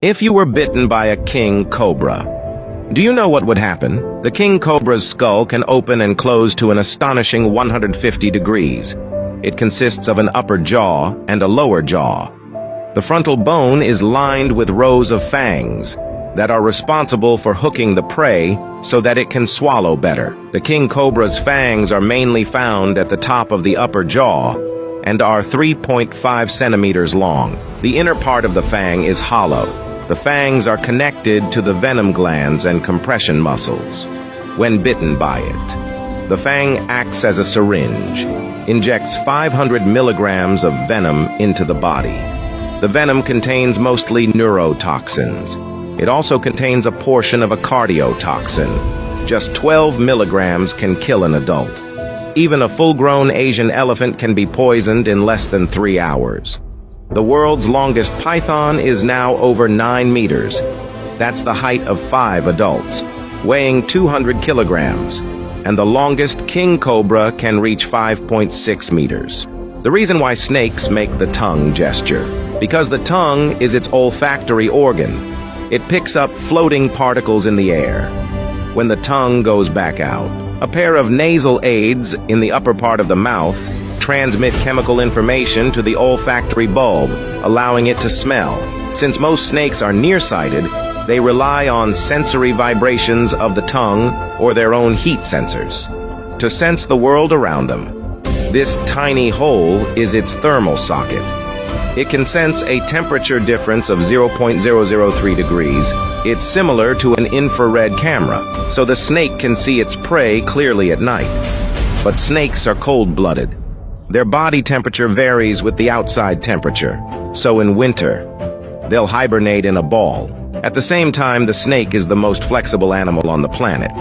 If you were bitten by a king cobra, do you know what would happen? The king cobra's skull can open and close to an astonishing 150 degrees. It consists of an upper jaw and a lower jaw. The frontal bone is lined with rows of fangs that are responsible for hooking the prey so that it can swallow better. The king cobra's fangs are mainly found at the top of the upper jaw and are 3.5 centimeters long. The inner part of the fang is hollow. The fangs are connected to the venom glands and compression muscles. When bitten by it, the fang acts as a syringe, injects 500 milligrams of venom into the body. The venom contains mostly neurotoxins. It also contains a portion of a cardiotoxin. Just 12 milligrams can kill an adult. Even a full-grown Asian elephant can be poisoned in less than 3 hours. The world's longest python is now over 9 meters. That's the height of 5 adults, weighing 200 kilograms. And the longest king cobra can reach 5.6 meters. The reason why snakes make the tongue gesture, because the tongue is its olfactory organ. It picks up floating particles in the air. When the tongue goes back out, a pair of nasal aids in the upper part of the mouth transmit chemical information to the olfactory bulb, allowing it to smell. Since most snakes are nearsighted, they rely on sensory vibrations of the tongue or their own heat sensors to sense the world around them. This tiny hole is its thermal socket. It can sense a temperature difference of 0.003 degrees. It's similar to an infrared camera, so the snake can see its prey clearly at night. But snakes are cold-blooded. Their body temperature varies with the outside temperature, so in winter, they'll hibernate in a ball. At the same time, the snake is the most flexible animal on the planet.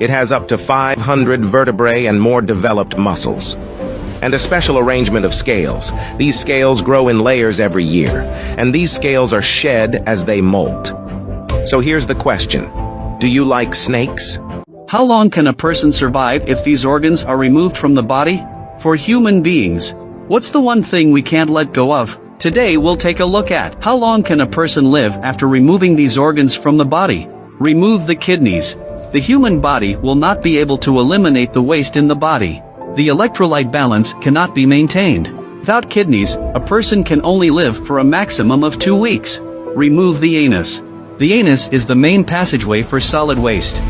It has up to 500 vertebrae and more developed muscles, and a special arrangement of scales. These scales grow in layers every year, and these scales are shed as they molt. So here's the question. Do you like snakes? How long can a person survive if these organs are removed from the body? For human beings, what's the one thing we can't let go of? Today we'll take a look at how long can a person live after removing these organs from the body. Remove the kidneys. The human body will not be able to eliminate the waste in the body. The electrolyte balance cannot be maintained. Without kidneys, a person can only live for a maximum of 2 weeks. Remove the anus. The anus is the main passageway for solid waste.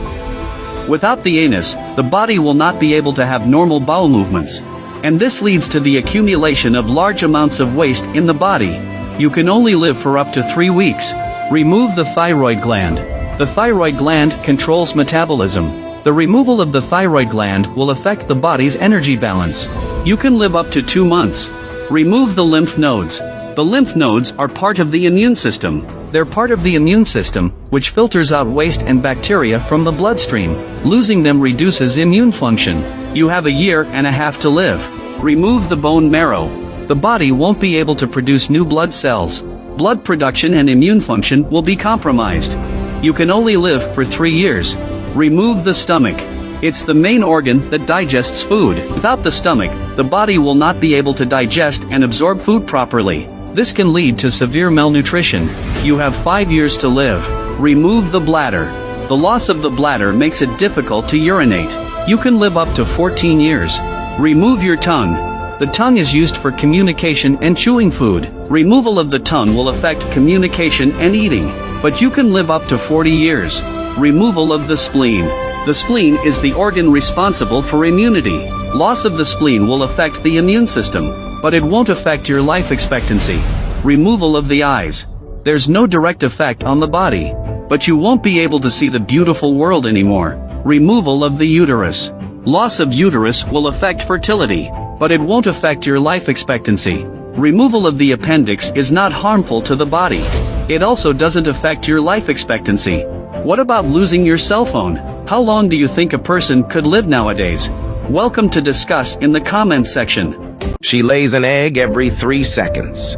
Without the anus, the body will not be able to have normal bowel movements. And this leads to the accumulation of large amounts of waste in the body. You can only live for up to 3 weeks. Remove the thyroid gland. The thyroid gland controls metabolism. The removal of the thyroid gland will affect the body's energy balance. You can live up to 2 months. Remove the lymph nodes. The lymph nodes are part of the immune system. They're part of the immune system, which filters out waste and bacteria from the bloodstream. Losing them reduces immune function. You have 1.5 years to live. Remove the bone marrow. The body won't be able to produce new blood cells. Blood production and immune function will be compromised. You can only live for 3 years. Remove the stomach. It's the main organ that digests food. Without the stomach, the body will not be able to digest and absorb food properly. This can lead to severe malnutrition. You have 5 years to live. Remove the bladder. The loss of the bladder makes it difficult to urinate. You can live up to 14 years. Remove your tongue. The tongue is used for communication and chewing food. Removal of the tongue will affect communication and eating, but you can live up to 40 years. Removal of the spleen. The spleen is the organ responsible for immunity. Loss of the spleen will affect the immune system, but it won't affect your life expectancy. Removal of the eyes. There's no direct effect on the body, but you won't be able to see the beautiful world anymore. Removal of the uterus. Loss of uterus will affect fertility, but it won't affect your life expectancy. Removal of the appendix is not harmful to the body. It also doesn't affect your life expectancy. What about losing your cell phone? How long do you think a person could live nowadays? Welcome to discuss in the comments section. She lays an egg every 3 seconds.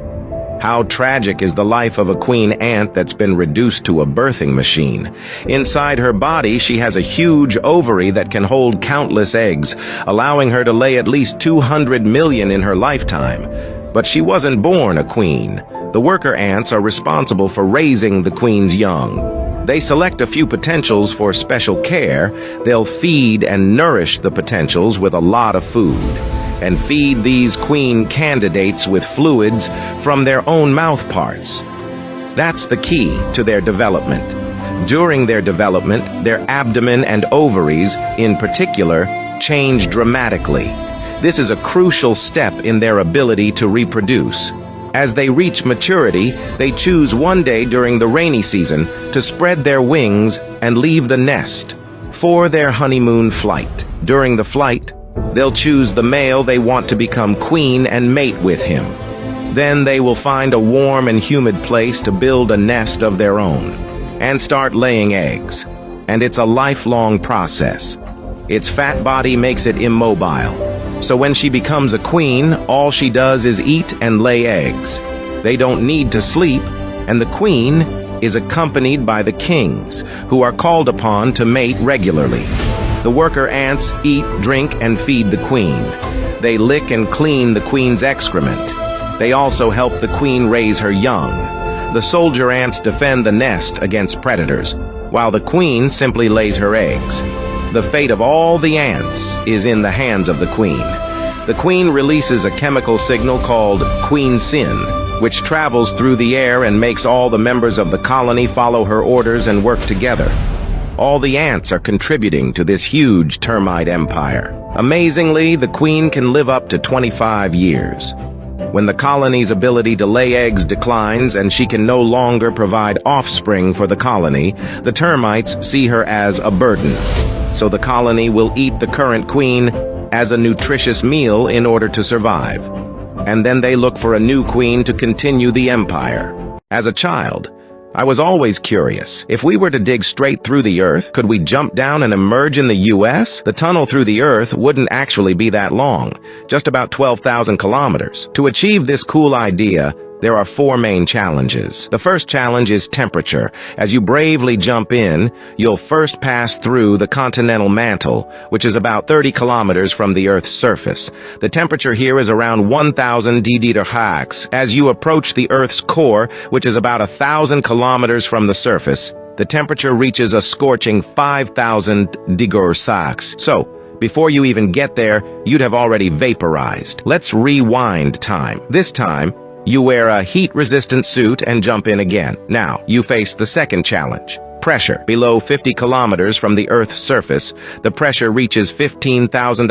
How tragic is the life of a queen ant that's been reduced to a birthing machine. Inside her body, she has a huge ovary that can hold countless eggs, allowing her to lay at least 200 million in her lifetime. But she wasn't born a queen. The worker ants are responsible for raising the queen's young. They select a few potentials for special care. They'll feed and nourish the potentials with a lot of food, and feed these queen candidates with fluids from their own mouth parts. That's the key to their development. During their development, their abdomen and ovaries, in particular, change dramatically. This is a crucial step in their ability to reproduce. As they reach maturity, they choose one day during the rainy season to spread their wings and leave the nest for their honeymoon flight. During the flight, they'll choose the male they want to become queen and mate with him. Then they will find a warm and humid place to build a nest of their own and start laying eggs. And it's a lifelong process. Its fat body makes it immobile. So when she becomes a queen, all she does is eat and lay eggs. They don't need to sleep, and the queen is accompanied by the kings, who are called upon to mate regularly. The worker ants eat, drink, and feed the queen. They lick and clean the queen's excrement. They also help the queen raise her young. The soldier ants defend the nest against predators, while the queen simply lays her eggs. The fate of all the ants is in the hands of the queen. The queen releases a chemical signal called queen sin, which travels through the air and makes all the members of the colony follow her orders and work together. All the ants are contributing to this huge termite empire. Amazingly, the queen can live up to 25 years. When the colony's ability to lay eggs declines and she can no longer provide offspring for the colony, the termites see her as a burden. So the colony will eat the current queen as a nutritious meal in order to survive. And then they look for a new queen to continue the empire. As a child, I was always curious. If we were to dig straight through the Earth, could we jump down and emerge in the US? The tunnel through the Earth wouldn't actually be that long, just about 12,000 kilometers. To achieve this cool idea, there are 4 main challenges. The first challenge is temperature. As you bravely jump in, you'll first pass through the continental mantle, which is about 30 kilometers from the Earth's surface. The temperature here is around 1,000 degrees. As you approach the Earth's core, which is about 1,000 kilometers from the surface, the temperature reaches a scorching 5,000 degrees. So, before you even get there, you'd have already vaporized. Let's rewind time. This time, you wear a heat-resistant suit and jump in again. Now, you face the second challenge. Pressure. Below 50 kilometers from the Earth's surface, the pressure reaches 15,000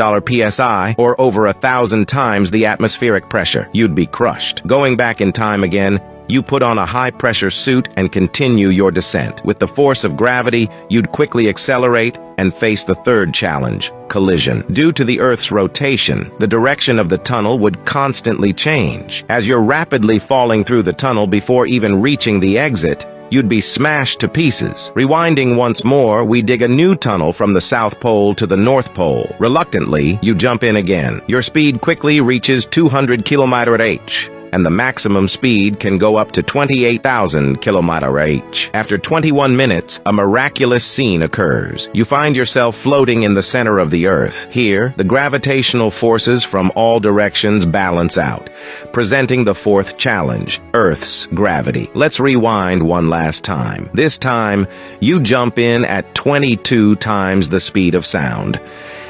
psi, or over 1,000 times the atmospheric pressure. You'd be crushed. Going back in time again, you put on a high-pressure suit and continue your descent. With the force of gravity, you'd quickly accelerate and face the third challenge, collision. Due to the Earth's rotation, the direction of the tunnel would constantly change. As you're rapidly falling through the tunnel before even reaching the exit, you'd be smashed to pieces. Rewinding once more, we dig a new tunnel from the South Pole to the North Pole. Reluctantly, you jump in again. Your speed quickly reaches 200 km/h. And the maximum speed can go up to 28,000 km/h. After 21 minutes, a miraculous scene occurs. You find yourself floating in the center of the Earth. Here, the gravitational forces from all directions balance out, presenting the fourth challenge, Earth's gravity. Let's rewind one last time. This time, you jump in at 22 times the speed of sound.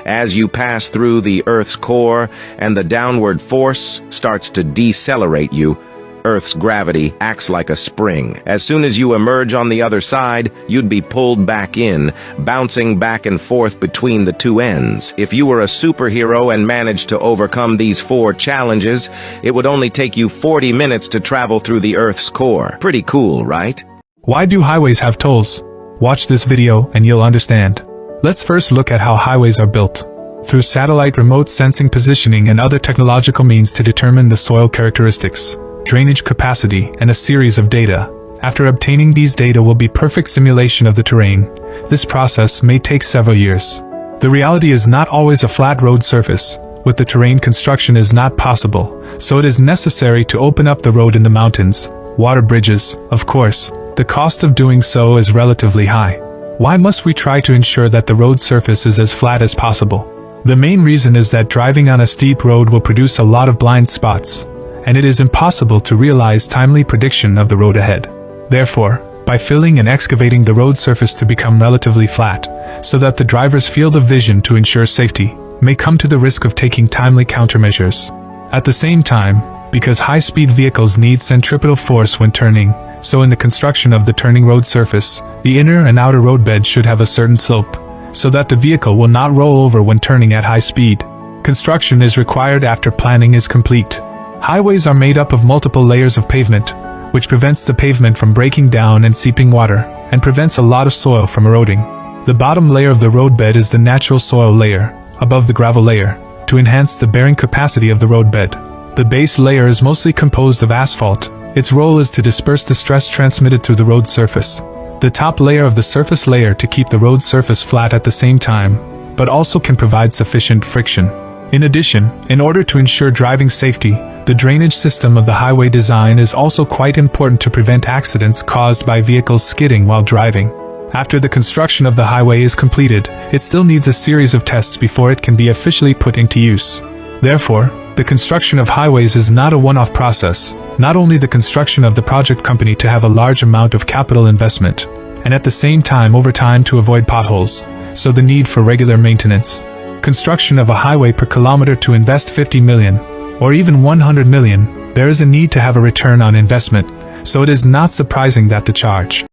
As you pass through the Earth's core and the downward force starts to decelerate you, Earth's gravity acts like a spring. As soon as you emerge on the other side, you'd be pulled back in, bouncing back and forth between the two ends. If you were a superhero and managed to overcome these 4 challenges, it would only take you 40 minutes to travel through the Earth's core. Pretty cool, right? Why do highways have tolls? Watch this video and you'll understand. Let's first look at how highways are built. Through satellite remote sensing, positioning, and other technological means to determine the soil characteristics, drainage capacity, and a series of data. After obtaining these data will be perfect simulation of the terrain. This process may take several years. The reality is not always a flat road surface. With the terrain, construction is not possible, so it is necessary to open up the road in the mountains. Water bridges, of course. The cost of doing so is relatively high. Why must we try to ensure that the road surface is as flat as possible? The main reason is that driving on a steep road will produce a lot of blind spots. and it is impossible to realize timely prediction of the road ahead. Therefore, by filling and excavating the road surface to become relatively flat, so that the driver's field of vision to ensure safety may come to the risk of taking timely countermeasures. At the same time, because high-speed vehicles need centripetal force when turning, so in the construction of the turning road surface, the inner and outer roadbed should have a certain slope, so that the vehicle will not roll over when turning at high speed. Construction is required after planning is complete. Highways are made up of multiple layers of pavement, which prevents the pavement from breaking down and seeping water, and prevents a lot of soil from eroding. The bottom layer of the roadbed is the natural soil layer, above the gravel layer, to enhance the bearing capacity of the roadbed. The base layer is mostly composed of asphalt. Its role is to disperse the stress transmitted through the road surface. The top layer of the surface layer to keep the road surface flat at the same time, but also can provide sufficient friction. In addition, in order to ensure driving safety, the drainage system of the highway design is also quite important to prevent accidents caused by vehicles skidding while driving. After the construction of the highway is completed, it still needs a series of tests before it can be officially put into use. Therefore, the construction of highways is not a one-off process, not only the construction of the project company to have a large amount of capital investment, and at the same time over time to avoid potholes, so the need for regular maintenance. Construction of a highway per kilometer to invest 50 million, or even 100 million, there is a need to have a return on investment, so it is not surprising that the charge